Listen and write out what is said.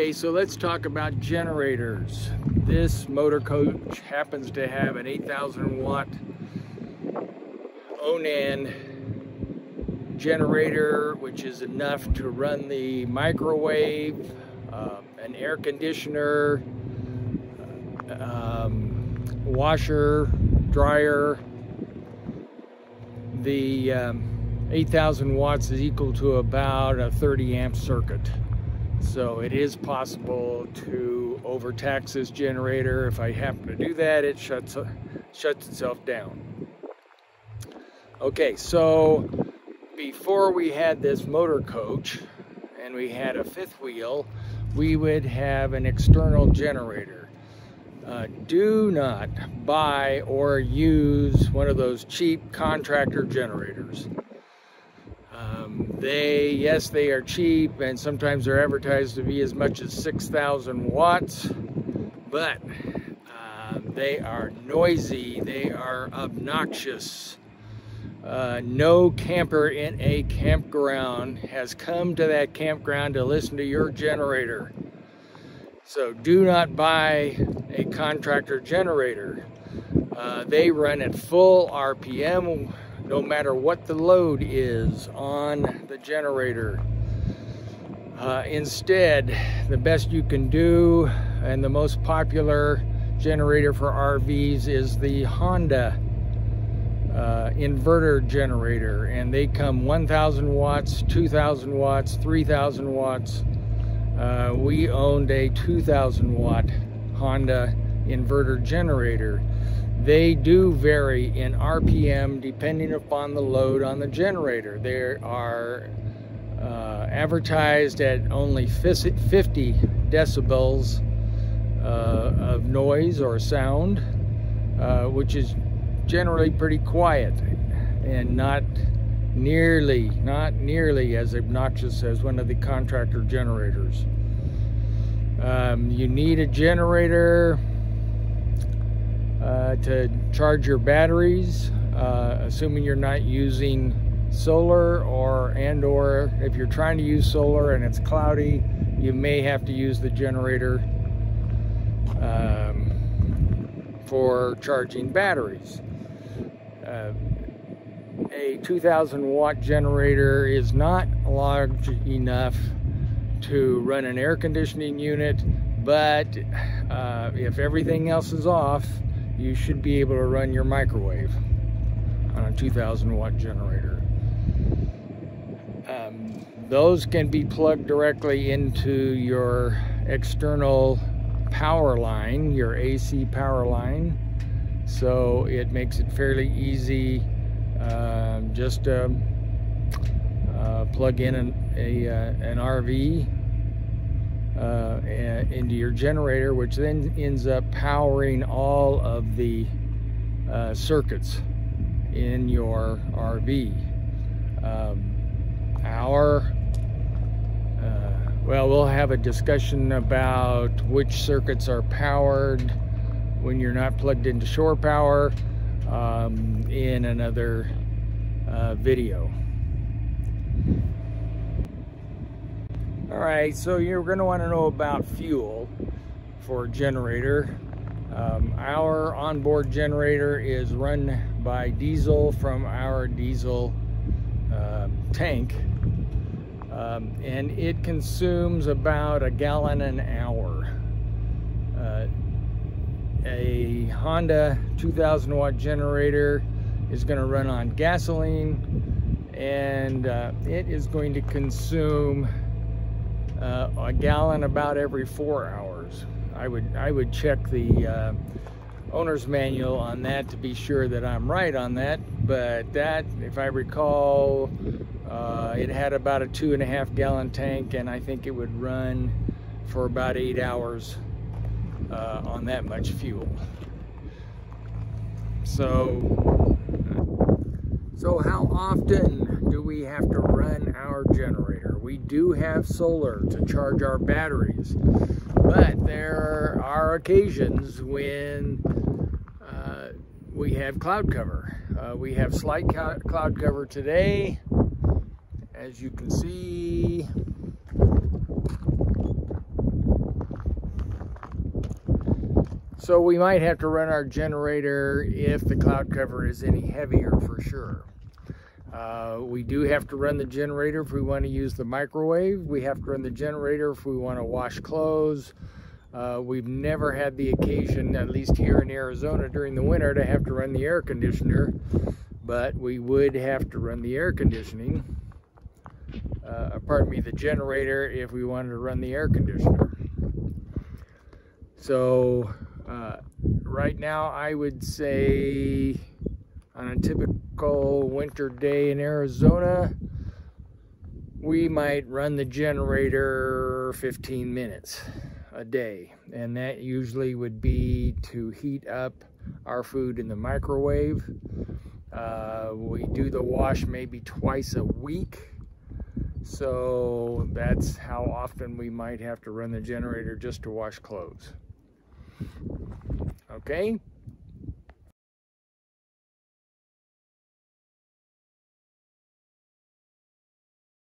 Okay, so let's talk about generators. This motor coach happens to have an 8,000 watt Onan generator, which is enough to run the microwave, an air conditioner, washer, dryer. The 8,000 watts is equal to about a 30 amp circuit. So it is possible to overtax this generator. If I happen to do that, it shuts itself down. Okay, so before we had this motor coach and we had a fifth wheel, we would have an external generator. Do not buy or use one of those cheap contractor generators. Yes, they are cheap, and sometimes they're advertised to be as much as 6,000 watts, but they are noisy, they are obnoxious. No camper in a campground has come to that campground to listen to your generator. So do not buy a contractor generator. They run at full RPM no matter what the load is on the generator. Instead, the best you can do, and the most popular generator for RVs, is the Honda inverter generator, and they come 1,000 watts, 2,000 watts, 3,000 watts. We owned a 2,000 watt Honda inverter generator. They do vary in RPM depending upon the load on the generator. They are advertised at only 50 decibels of noise or sound, which is generally pretty quiet and not nearly as obnoxious as one of the contractor generators. You need a generator to charge your batteries, assuming you're not using solar, or if you're trying to use solar and it's cloudy, you may have to use the generator for charging batteries. A 2,000 watt generator is not large enough to run an air conditioning unit, but if everything else is off, you should be able to run your microwave on a 2,000 watt generator. Those can be plugged directly into your external power line, your AC power line, so it makes it fairly easy just to plug in an RV into your generator, which then ends up powering all of the circuits in your RV. We'll have a discussion about which circuits are powered when you're not plugged into shore power in another video. Alright, so you're going to want to know about fuel for a generator. Our onboard generator is run by diesel from our diesel tank, and it consumes about a gallon an hour. A Honda 2,000 watt generator is going to run on gasoline, and it is going to consume a gallon about every 4 hours. I would check the owner's manual on that to be sure that I'm right on that, but that, if I recall, it had about a 2.5 gallon tank, and I think it would run for about 8 hours on that much fuel. So how often do we have to run our generator? We do have solar to charge our batteries, but there are occasions when we have cloud cover. We have slight cloud cover today, as you can see. So we might have to run our generator if the cloud cover is any heavier, for sure. We do have to run the generator if we want to use the microwave. We have to run the generator if we want to wash clothes. We've never had the occasion, at least here in Arizona during the winter, to have to run the air conditioner, but we would have to run the air conditioning, the generator, if we wanted to run the air conditioner. So right now I would say on a typical winter day in Arizona, we might run the generator 15 minutes a day, and that usually would be to heat up our food in the microwave. We do the wash maybe twice a week, so that's how often we might have to run the generator just to wash clothes. Okay.